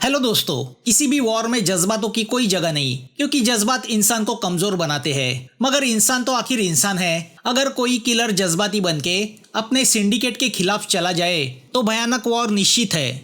Hello दोस्तों, किसी भी वॉर में जज्बातों की कोई जगह नहीं, क्योंकि जज्बात इंसान को कमजोर बनाते हैं। मगर इंसान तो आखिर इंसान है। अगर कोई किलर जज्बाती बनके अपने सिंडिकेट के खिलाफ चला जाए तो भयानक वॉर निश्चित है।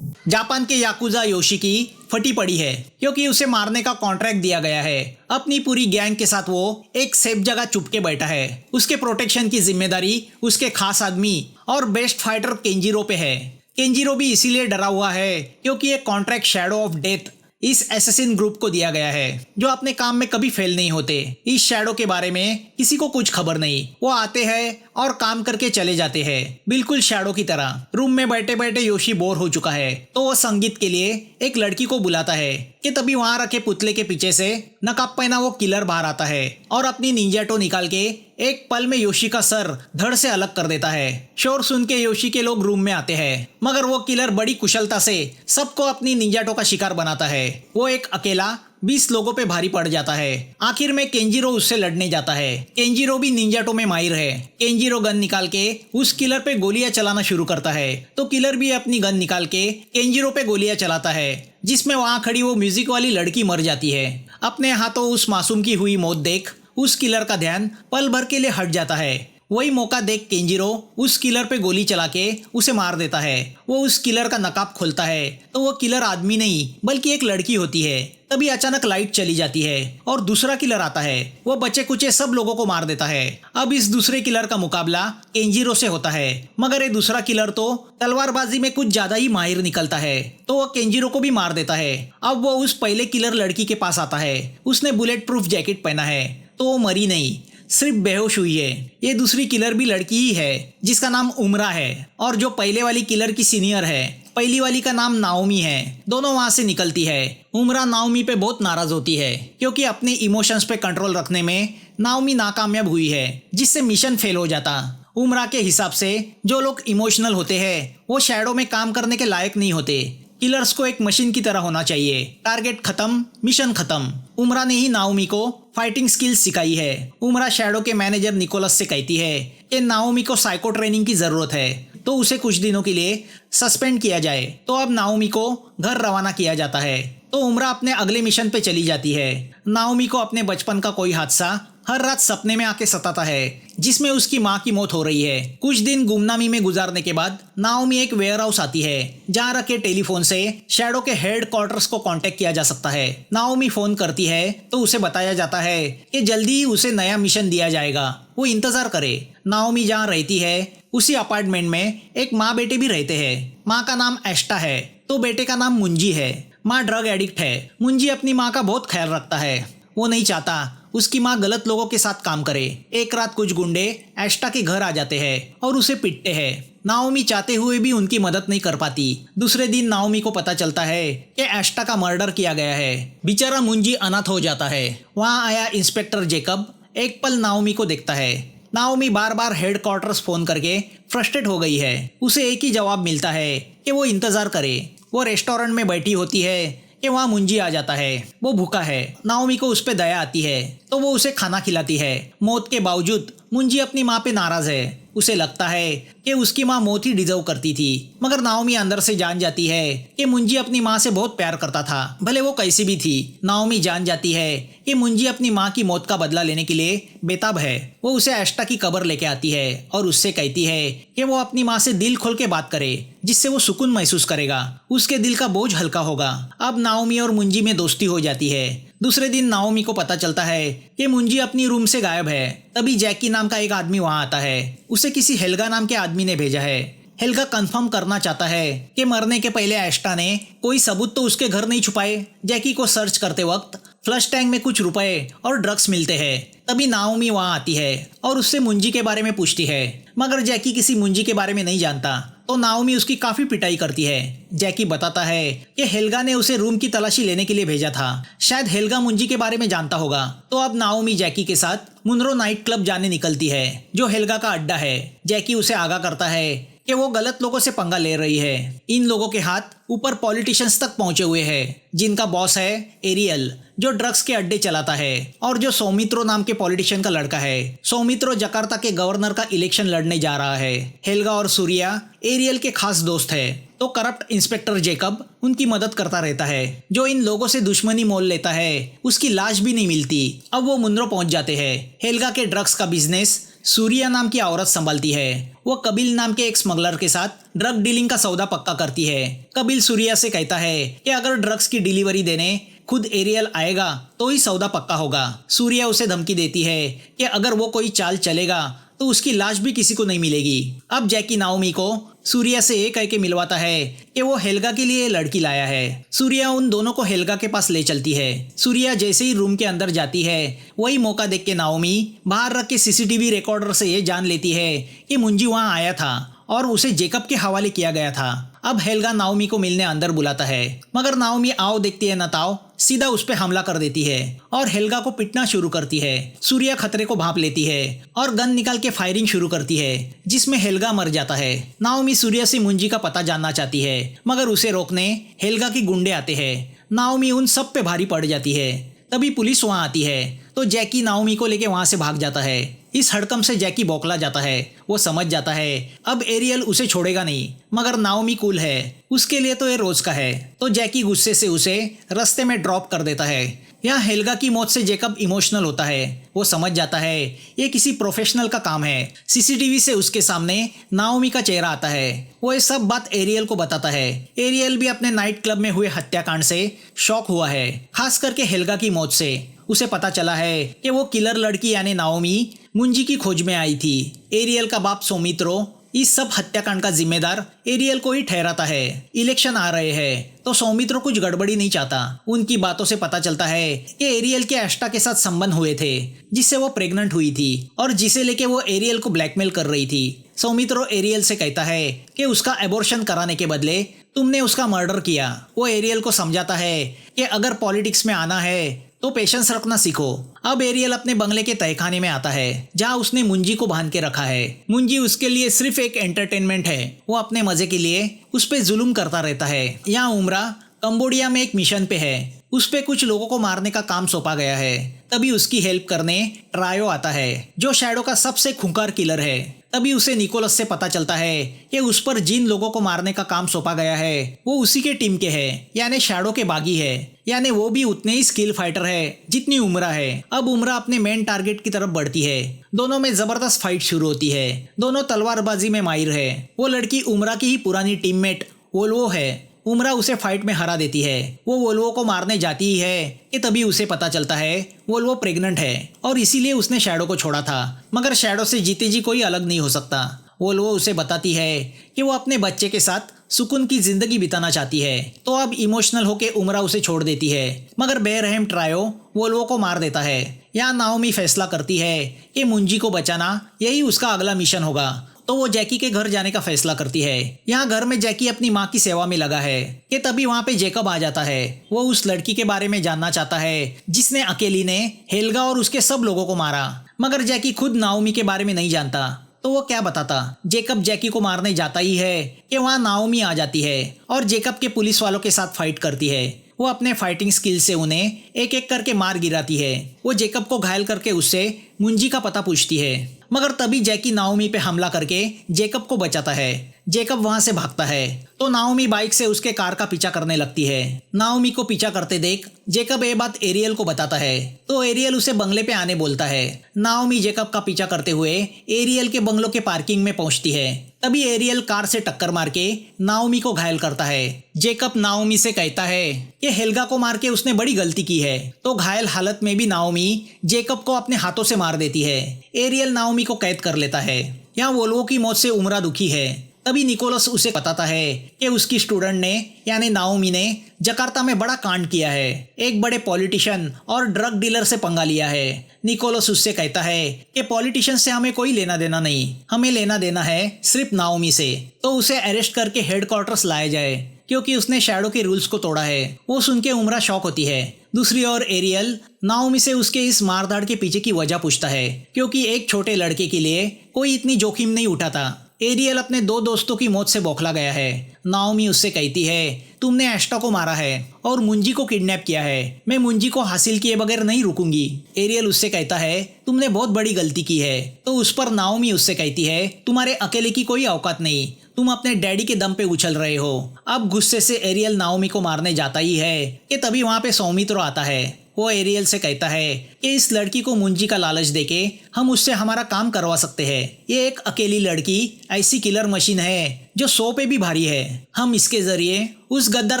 जापान के याकुजा योशिकी फटी पड़ी है क्योंकि उसे मारने का कॉन्ट्रैक्ट दिया गया है। अपनी पूरी गैंग के साथ वो एक सेफ जगह चुपके बैठा है। उसके प्रोटेक्शन की जिम्मेदारी उसके खास आदमी और बेस्ट फाइटर केंजिरो पे है। केंजिरो भी इसीलिए डरा हुआ है क्योंकि ये कॉन्ट्रैक्ट शैडो ऑफ डेथ इस एसेसिन ग्रुप को दिया गया है, जो अपने काम में कभी फेल नहीं होते। इस शैडो के बारे में किसी को कुछ खबर नहीं। वो आते हैं और काम करके चले जाते हैं, बिल्कुल शैडो की तरह। रूम में बैठे बैठे योशी बोर हो चुका है तो वो संगीत के लिए एक लड़की को बुलाता है कि तभी वहां रखे पुतले के पीछे से नकाब पहना वो किलर बाहर आता है और अपनी निंजाटो निकाल के एक पल में योशी का सर धड़ से अलग कर देता है। शोर सुन के योशी के लोग रूम में आते हैं, मगर वो किलर बड़ी कुशलता से सबको अपनी निंजाटो का शिकार बनाता है। वो एक अकेला 20 लोगों पे भारी पड़ जाता है। आखिर में केंजिरो उससे लड़ने जाता है। केंजिरो भी निंजाटो में माहिर है। केंजिरो गन निकाल के उस किलर पे गोलियां चलाना शुरू करता है तो किलर भी अपनी गन निकाल के केंजिरो पे गोलियां चलाता है, जिसमें वहां खड़ी वो म्यूजिक वाली लड़की मर जाती है। अपने हाथों उस मासूम की हुई मौत देख उस किलर का ध्यान पल भर के लिए हट जाता है। वही मौका देख केंजिरो उस किलर पे गोली चला के उसे मार देता है। वो उस किलर का नकाब खोलता है तो वो किलर आदमी नहीं बल्कि एक लड़की होती है। तभी अचानक लाइट चली जाती है और दूसरा किलर आता है। वो बचे कुचे सब लोगों को मार देता है। अब इस दूसरे किलर का मुकाबला केंजिरो से होता है, मगर ये दूसरा किलर तो तलवारबाजी में कुछ ज्यादा ही माहिर निकलता है तो वो केंजिरो को भी मार देता है। अब वो उस पहले किलर लड़की के पास आता है। उसने बुलेट प्रूफ जैकेट पहना है तो वो मरी नहीं, सिर्फ बेहोश हुई है। ये दूसरी किलर भी लड़की ही है जिसका नाम उमरा है और जो पहले वाली किलर की सीनियर है। पहली वाली का नाम नाओमी है। दोनों वहां से निकलती है। उमरा नाओमी पे बहुत नाराज होती है क्योंकि अपने इमोशंस पे कंट्रोल रखने में नाओमी नाकामयाब हुई है, जिससे मिशन फेल हो जाता। उमरा के हिसाब से जो लोग इमोशनल होते हैं वो शैडो में काम करने के लायक नहीं होते। किलर्स को एक मशीन की तरह होना चाहिए। टारगेट खत्म, मिशन खत्म। उमरा ने ही नाओमी को फाइटिंग स्किल्स सिखाई है। उमरा शैडो के मैनेजर निकोलस से कहती है कि नाओमी को साइको ट्रेनिंग की जरूरत है तो उसे कुछ दिनों के लिए सस्पेंड किया जाए। तो अब नाओमी को घर रवाना किया जाता है तो उमरा अपने अगले मिशन पे चली जाती है। नाओमी को अपने बचपन का कोई हादसा हर रात सपने में आके सताता है, जिसमें उसकी माँ की मौत हो रही है। कुछ दिन गुमनामी में गुजारने के बाद नाओमी एक वेयर हाउस आती है जहाँ रखे टेलीफोन से शैडो के हेड क्वार्टर्स को कांटेक्ट किया जा सकता है। नाओमी फोन करती है तो उसे बताया जाता है कि जल्दी ही उसे नया मिशन दिया जाएगा, वो इंतजार करे। नाओमी जहाँ रहती है उसी अपार्टमेंट में एक माँ बेटे भी रहते हैं। माँ का नाम एस्टा है तो बेटे का नाम मुंजी है। माँ ड्रग एडिक्ट है। मुंजी अपनी माँ का बहुत ख्याल रखता है। वो नहीं चाहता उसकी माँ गलत लोगों के साथ काम करे। एक रात कुछ गुंडे एस्टा के घर आ जाते हैं और उसे पीटते हैं। नाओमी चाहते हुए भी उनकी मदद नहीं कर पाती। दूसरे दिन नाओमी को पता चलता है कि एस्टा का मर्डर किया गया है। बेचारा मुंजी अनाथ हो जाता है। वहाँ आया इंस्पेक्टर जेकब एक पल नाओमी को देखता है। नाओमी बार बार हेड क्वार्टर्स फोन करके फ्रस्ट्रेट हो गई है। उसे एक ही जवाब मिलता है कि वो इंतजार करे। वो रेस्टोरेंट में बैठी होती है कि वहाँ मुंजी आ जाता है। वो भूखा है। नाओमी को उस पे दया आती है तो वो उसे खाना खिलाती है। मौत के बावजूद मुंजी अपनी माँ पे नाराज है। उसे लगता है कि उसकी माँ मौत ही डिजर्व करती थी, मगर नाओमी अंदर से जान जाती है कि मुंजी अपनी माँ से बहुत प्यार करता था, भले वो कैसी भी थी। नाओमी जान जाती है कि मुंजी अपनी माँ की मौत का बदला लेने के लिए बेताब है। वो उसे एस्टा की कब्र लेके आती है और उससे कहती है कि वो अपनी माँ से दिल खोल के बात करे, जिससे वो सुकून महसूस करेगा। उसके दिल का बोझ हल्का होगा। अब नाओमी और मुंजी में दोस्ती हो जाती है। दूसरे दिन नाओमी को पता चलता है कि मुंजी अपनी रूम से गायब है। तभी जैकी नाम का एक आदमी वहां आता है। उसे किसी हेल्गा नाम के आदमी ने भेजा है। हेल्गा कंफर्म करना चाहता है कि मरने के पहले एस्टा ने कोई सबूत तो उसके घर नहीं छुपाए। जैकी को सर्च करते वक्त फ्लश टैंक में कुछ रुपए और ड्रग्स मिलते हैं। तभी नाओमी वहां आती है और उससे मुंजी के बारे में पूछती है, मगर जैकी किसी मुंजी के बारे में नहीं जानता तो नाओमी उसकी काफी पिटाई करती है। जैकी बताता है कि हेल्गा ने उसे रूम की तलाशी लेने के लिए भेजा था। शायद हेल्गा मुंजी के बारे में जानता होगा। तो अब नाओमी जैकी के साथ मुनरो नाइट क्लब जाने निकलती है, जो हेल्गा का अड्डा है। जैकी उसे आगाह करता है कि वो गलत लोगों से पंगा ले रही है। इन लोगों के हाथ ऊपर पॉलिटिशियंस तक पहुंचे हुए हैं, जिनका बॉस है एरियल, जो ड्रग्स के अड्डे चलाता है और जो सौमित्रो नाम के पॉलिटिशियन का लड़का है। सौमित्रो जकार्ता के गवर्नर का इलेक्शन लड़ने जा रहा है। हेल्गा और सूर्या एरियल के खास दोस्त है तो करप्ट इंस्पेक्टर जेकब उनकी मदद करता रहता है। जो इन लोगों से दुश्मनी मोल लेता है उसकी लाश भी नहीं मिलती। अब वो मुनरो पहुंच जाते हैं। हेल्गा के ड्रग्स का बिजनेस सूर्या नाम की औरत संभालती है। वो कबिल नाम के एक स्मगलर के साथ ड्रग डीलिंग का सौदा पक्का करती है। कबिल सूर्या से कहता है कि अगर ड्रग्स की डिलीवरी देने खुद एरियल आएगा तो ही सौदा पक्का होगा। सूर्या उसे धमकी देती है कि अगर वो कोई चाल चलेगा तो उसकी लाश भी किसी को नहीं मिलेगी। अब जैकी नाओमी को सूर्या से ये कह के मिलवाता है कि वो हेल्गा के लिए लड़की लाया है। सूर्या उन दोनों को हेल्गा के पास ले चलती है। सूर्या जैसे ही रूम के अंदर जाती है वही मौका देख के नाओमी बाहर रख के सीसीटीवी रिकॉर्डर से ये जान लेती है कि मुंजी वहां आया था और उसे जेकब के हवाले किया गया था। अब हेल्गा नाओमी को मिलने अंदर बुलाता है, मगर नाओमी आओ देखती है न ताओ सीधा उस पे हमला कर देती है और हेल्गा को पिटना शुरू करती है। सूर्या खतरे को भांप लेती है और गन निकाल के फायरिंग शुरू करती है जिसमें हेल्गा मर जाता है। नाओमी सूर्या से मुंजी का पता जानना चाहती है, मगर उसे रोकने हेल्गा के गुंडे आते हैं। नाओमी उन सब पे भारी पड़ जाती है। तभी पुलिस वहां आती है तो जैकी नाओमी को लेके वहां से भाग जाता है। इस हड़कम से जैकी बौखला जाता है। वो समझ जाता है अब एरियल उसे छोड़ेगा नहीं, मगर नाओमी कूल है, उसके लिए तो ये रोज का है। तो जैकी गुस्से से उसे रास्ते में ड्रॉप कर देता है। यहाँ हेल्गा की मौत से जेकब इमोशनल होता है। वो समझ जाता है ये किसी प्रोफेशनल का काम है। सीसीटीवी से उसके सामने नाओमी का चेहरा आता है। वो ये सब बात एरियल को बताता है। एरियल भी अपने नाइट क्लब में हुए हत्याकांड से शॉक हुआ है, खास करके हेल्गा की मौत से। उसे पता चला है कि वो किलर लड़की यानी नाओमी मुंजी की खोज में आई थी। एरियल का बाप सौमित्रो इस सब हत्याकांड का जिम्मेदार एरियल को ही ठहराता है। इलेक्शन आ रहे हैं तो सौमित्रो कुछ गड़बड़ी नहीं चाहता। उनकी बातों से पता चलता है कि एरियल के एस्टा के साथ संबंध हुए थे जिससे वो प्रेग्नेंट हुई थी और जिसे लेके वो एरियल को ब्लैकमेल कर रही थी। सौमित्रो एरियल से कहता है कि उसका एबॉर्शन कराने के बदले तुमने उसका मर्डर किया। वो एरियल को समझाता है कि अगर पॉलिटिक्स में आना है तो पेशेंस रखना सीखो। अब एरियल अपने बंगले के तहखाने में आता है जहाँ उसने मुंजी को बांध के रखा है। मुंजी उसके लिए सिर्फ एक एंटरटेनमेंट है। वो अपने मजे के लिए उस पे जुल्म करता रहता है। यहाँ उमरा कंबोडिया में एक मिशन पे है। उस पे कुछ लोगों को मारने का काम सौंपा गया है। तभी उसकी हेल्प करने ट्रायो आता है जो शैडो का सबसे खूंखार किलर है। तभी उसे निकोलस से पता चलता है कि उस पर जिन लोगों को मारने का काम सौंपा गया है वो उसी के टीम के हैं, यानी शैडो के बागी है। यानी वो भी उतने ही स्किल फाइटर है जितनी उमरा है। अब उमरा अपने मेन टारगेट की तरफ बढ़ती है। दोनों में जबरदस्त फाइट शुरू होती है। दोनों तलवारबाजी में माहिर है। वो लड़की उमरा की ही पुरानी टीममेट वोल्वो है। उमरा उसे फाइट में हरा देती है। वो वोल्वो को मारने जाती ही है कि तभी उसे पता चलता है वोल्वो प्रेग्नेंट है और इसीलिए उसने शैडो को छोड़ा था। मगर शैडो से जीते जी कोई अलग नहीं हो सकता। वोल्वो उसे बताती है कि वो अपने बच्चे के साथ सुकून की जिंदगी बिताना चाहती है। तो अब इमोशनल होके उमरा उसे छोड़ देती है, मगर बेरहम ट्रायो वोल्वो को मार देता है। यहाँ नाओमी फैसला करती है कि मुंजी को बचाना यही उसका अगला मिशन होगा। तो वो जैकी के घर जाने का फैसला करती है। यहाँ घर में जैकी अपनी माँ की सेवा में लगा है कि तभी वहाँ पे जेकब आ जाता है। वो उस लड़की के बारे में जानना चाहता है जिसने अकेली ने हेल्गा और उसके सब लोगों को मारा, मगर जैकी खुद नाओमी के बारे में नहीं जानता। तो वो क्या बताता। जेकब जैकी को मारने जाता ही है कि वहाँ नाओमी आ जाती है और जेकब के पुलिस वालों के साथ फाइट करती है। वो अपने फाइटिंग स्किल से उन्हें एक एक करके मार गिराती है। वो जेकब को घायल करके उससे मुंजी का पता पूछती है, मगर तभी जैकी नाओमी पे हमला करके जेकब को बचाता है। जेकब वहां से भागता है तो नाओमी बाइक से उसके कार का पीछा करने लगती है। नाओमी को पीछा करते देख जेकब ये बात एरियल को बताता है तो एरियल उसे बंगले पे आने बोलता है। नाओमी जेकब का पीछा करते हुए एरियल के बंगलों के पार्किंग में पहुंचती है। तभी एरियल कार से टक्कर मार के नाओमी को घायल करता है। जेकब नाओमी से कहता है कि हेल्गा को मार के उसने बड़ी गलती की है। तो घायल हालत में भी नाओमी जेकब को अपने हाथों से मार देती है। एरियल नाओमी को कैद कर लेता है। यहाँ वोल्वो की मौत से उमरा दुखी है। तभी निकोलस उसे बताता है कि उसकी स्टूडेंट ने यानी नाओमी ने जकार्ता में बड़ा कांड किया है। एक बड़े पॉलिटिशियन और ड्रग डीलर से पंगा लिया है। निकोलस उससे कहता है कि पॉलिटिशियन से हमें कोई लेना देना नहीं, हमें लेना देना है सिर्फ नाओमी से। तो उसे अरेस्ट करके हेडक्वार्टर्स लाया जाए क्योंकि उसने शैडो के रूल्स को तोड़ा है। वो सुन के उमरा शॉक होती है। दूसरी ओर एरियल नाओमी से उसके इस मारधाड़ के पीछे की वजह पूछता है क्योंकि एक छोटे लड़के के लिए कोई इतनी जोखिम नहीं उठाता। एरियल अपने दो दोस्तों की मौत से बौखला गया है। नाओमी उससे कहती है तुमने एस्टा को मारा है और मुंजी को किडनैप किया है। मैं मुंजी को हासिल किए बगैर नहीं रुकूंगी। एरियल उससे कहता है तुमने बहुत बड़ी गलती की है। तो उस पर नाओमी उससे कहती है तुम्हारे अकेले की कोई औकात नहीं, तुम अपने डैडी के दम पे उछल रहे हो। अब गुस्से से एरियल नाओमी को मारने जाता ही है कि तभी वहां पे सौमित्रो आता है। वो एरियल से कहता है कि इस लड़की को मुंजी का लालच देके हम उससे हमारा काम करवा सकते हैं। ये एक अकेली लड़की ऐसी किलर मशीन है जो 100 पे भी भारी है। हम इसके जरिए उस गद्दार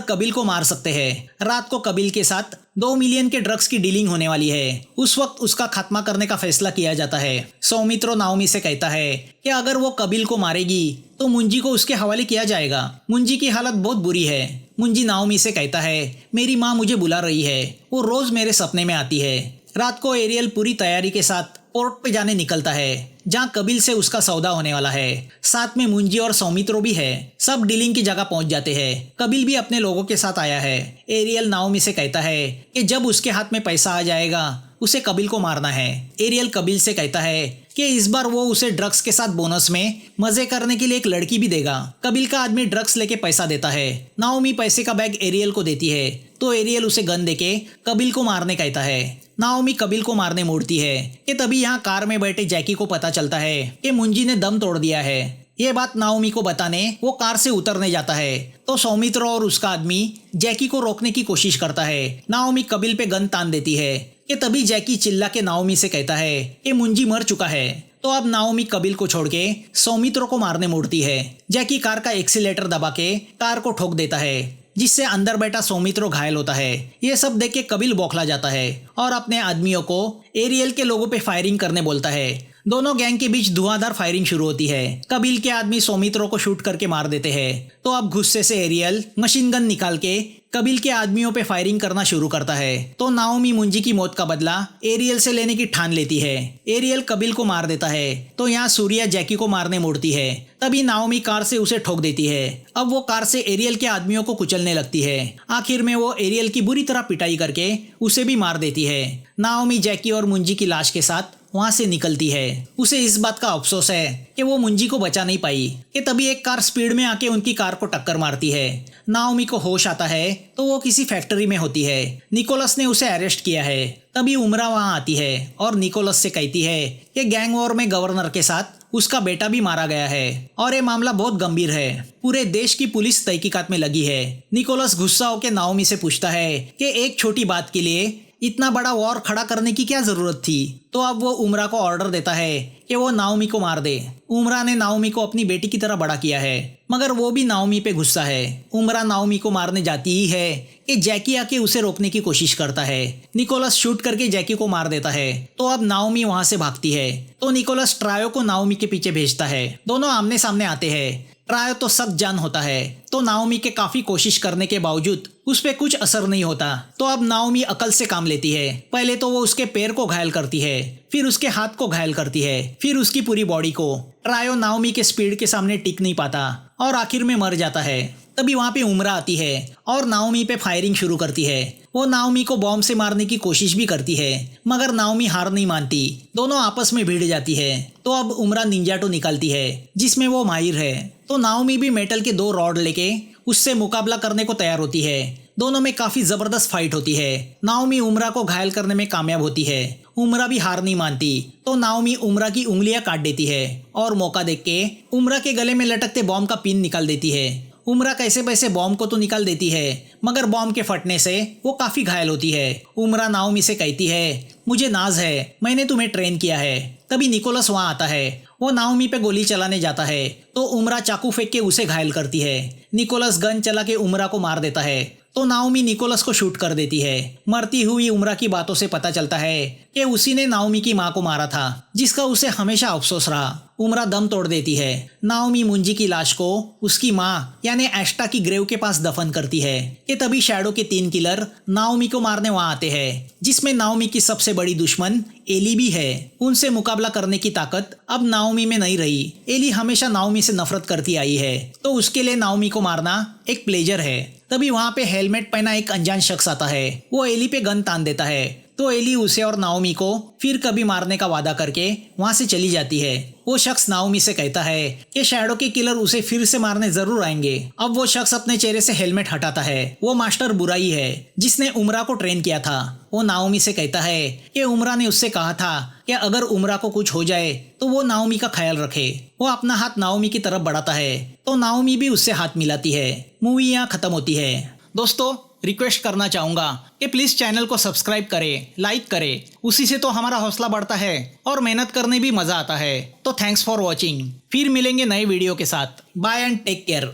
कबील को मार सकते हैं। रात को कबील के साथ 2 मिलियन के ड्रग्स की डीलिंग होने वाली है। उस वक्त उसका खात्मा करने का फैसला किया जाता है। सौमित्रो नाओमी से कहता है कि अगर वो कबील को मारेगी तो मुंजी को उसके हवाले किया जाएगा। मुंजी की हालत बहुत बुरी है। मुंजी नाओमी से कहता है मेरी माँ मुझे बुला रही है, वो रोज मेरे सपने में आती है। रात को एरियल पूरी तैयारी के साथ पोर्ट पे जाने निकलता है जहाँ कबील से उसका सौदा होने वाला है। साथ में मुंजी और सौमित्रो भी है। सब डीलिंग की जगह पहुंच जाते हैं। कबील भी अपने लोगों के साथ आया है। एरियल नाओमी से कहता है कि जब उसके हाथ में पैसा आ जाएगा उसे कबील को मारना है। एरियल कबील से कहता है कि इस बार वो उसे ड्रग्स के साथ बोनस में मजे करने के लिए एक लड़की भी देगा। कबील का आदमी ड्रग्स लेके पैसा देता है। नाओमी पैसे का बैग एरियल को देती है तो एरियल उसे गन देके कबील को मारने कहता है। नाओमी कबील को मारने मोड़ती है कि तभी यहाँ कार में बैठे जैकी को पता चलता है कि मुंजी ने दम तोड़ दिया है। ये बात नाओमी को बताने वो कार से उतरने जाता है तो सौमित्रो और उसका आदमी जैकी को रोकने की कोशिश करता है। नाओमी कबील पे गन तान देती है कि तभी जैकी चिल्ला के नाओमी से कहता है कि मुंजी मर चुका है। तो अब नाओमी कबील को छोड़ के सौमित्रो को मारने मोड़ती है। जैकी कार का एक्सीलेटर दबा के कार को ठोक देता है जिससे अंदर बैठा सौमित्रो घायल होता है। ये सब देख के कबील बौखला जाता है और अपने आदमियों को एरियल के लोगों पे फायरिंग करने बोलता है। दोनों गैंग के बीच धुआंधार फायरिंग शुरू होती है। कबील के आदमी सौमित्रो को शूट करके मार देते हैं। तो अब गुस्से से एरियल मशीन गन निकाल के कबील के आदमियों पे फायरिंग करना शुरू करता है। तो नाओमी मुंजी की मौत का बदला एरियल से लेने की ठान लेती है। एरियल कबील को मार देता है तो यहाँ सूर्या जैकी को मारने मोड़ती है। तभी नाओमी कार से उसे ठोक देती है। अब वो कार से एरियल के आदमियों को कुचलने लगती है। आखिर में वो एरियल की बुरी तरह पिटाई करके उसे भी मार देती है। नाओमी जैकी और मुंजी की लाश के साथ वहां से निकलती है। उसे इस बात का अफसोस है कि वो मुंजी को बचा नहीं पाई कि तभी एक कार स्पीड में आके उनकी कार को टक्कर मारती है। नाओमी को होश आता है तो वो किसी फैक्ट्री में होती है। निकोलस ने उसे अरेस्ट किया है। तभी उमरा वहां आती है और निकोलस से कहती है कि गैंग वॉर में गवर्नर के साथ उसका बेटा भी मारा गया है और ये मामला बहुत गंभीर है। पूरे देश की पुलिस तहकीकात में लगी है। निकोलस गुस्सा होकर नाओमी से पूछता है कि एक छोटी बात के लिए इतना बड़ा वॉर खड़ा करने की क्या जरूरत थी। तो अब वो उमरा को ऑर्डर देता है कि वो नाओमी को मार दे। उमरा ने नाओमी को अपनी बेटी की तरह बड़ा किया है मगर वो भी नाओमी पे गुस्सा है। उमरा नाओमी को मारने जाती ही है कि जैकी आके उसे रोकने की कोशिश करता है। निकोलस शूट करके जैकी को मार देता है। तो अब नाओमी वहां से भागती है तो निकोलस ट्रायो को नाओमी के पीछे भेजता है। दोनों आमने सामने आते हैं। ट्रायो तो सख्त जान होता है तो नाओमी के काफी कोशिश करने के बावजूद उस पे कुछ असर नहीं होता। तो अब नाओमी अकल से काम लेती है। पहले तो वो उसके पैर को घायल करती है, फिर उसके हाथ को घायल करती है, फिर उसकी पूरी बॉडी को। ट्रायो नाओमी के स्पीड के सामने टिक नहीं पाता और आखिर में मर जाता है। तभी वहां पे उमरा आती है और नाओमी पे फायरिंग शुरू करती है। वो नाओमी को बॉम्ब से मारने की कोशिश भी करती है मगर नाओमी हार नहीं मानती। दोनों आपस में भिड़ जाती है। तो अब उमरा निंजाटो निकालती है जिसमें वो माहिर है। तो नाओमी भी मेटल के 2 रॉड लेके उससे मुकाबला करने को तैयार होती है। दोनों में काफी जबरदस्त फाइट होती है। नाओमी उमरा को घायल करने में कामयाब होती है। उमरा भी हार नहीं मानती तो नाओमी उमरा की उंगलियां काट देती है और मौका देख के उमरा के गले में लटकते बॉम्ब का पिन निकाल देती है। उमरा कैसे वैसे बॉम्ब को तो निकाल देती है मगर बॉम्ब के फटने से वो काफी घायल होती है। उमरा नाओमी से कहती है मुझे नाज है, मैंने तुम्हें ट्रेन किया है। तभी निकोलस वहां आता है। वो नाओमी पे गोली चलाने जाता है तो उमरा चाकू फेंक के उसे घायल करती है। निकोलस गन चला के उमरा को मार देता है तो नाओमी निकोलस को शूट कर देती है। मरती हुई उमरा की बातों से पता चलता है कि उसी ने नाओमी की मां को मारा था जिसका उसे हमेशा अफसोस रहा। उमरा दम तोड़ देती है। नाओमी मुंजी की लाश को उसकी मां यानी एस्टा की ग्रेव के पास दफन करती है कि तभी शैडो के 3 किलर नाओमी को मारने वहां आते हैं जिसमें नाओमी की सबसे बड़ी दुश्मन एली भी है। उनसे मुकाबला करने की ताकत अब नाओमी में नहीं रही। एली हमेशा नाओमी से नफरत करती आई है तो उसके लिए नाओमी को मारना एक प्लेजर है। तभी वहां पे हेलमेट पहना एक अनजान शख्स आता है। वो एली पे गन तान देता है तो एली उसे और नाओमी को फिर कभी मारने का वादा करके वहां से चली जाती है। वो शख्स नाओमी से कहता है कि शैडो के किलर उसे फिर से मारने जरूर आएंगे। अब वो शख्स अपने चेहरे से हेलमेट हटाता है। वो मास्टर बुराई है जिसने उमरा को ट्रेन किया था। वो नाओमी से कहता है कि उमरा ने उससे कहा था कि अगर उमरा को कुछ हो जाए तो वो नाओमी का ख्याल रखे। वो अपना हाथ नाओमी की तरफ बढ़ाता है तो नाओमी भी उससे हाथ मिलाती है। मूवी यहाँ खत्म होती है। दोस्तों, रिक्वेस्ट करना चाहूंगा कि प्लीज चैनल को सब्सक्राइब करें, लाइक करें। उसी से तो हमारा हौसला बढ़ता है और मेहनत करने भी मजा आता है। तो थैंक्स फॉर वॉचिंग। फिर मिलेंगे नए वीडियो के साथ। Bye and take care.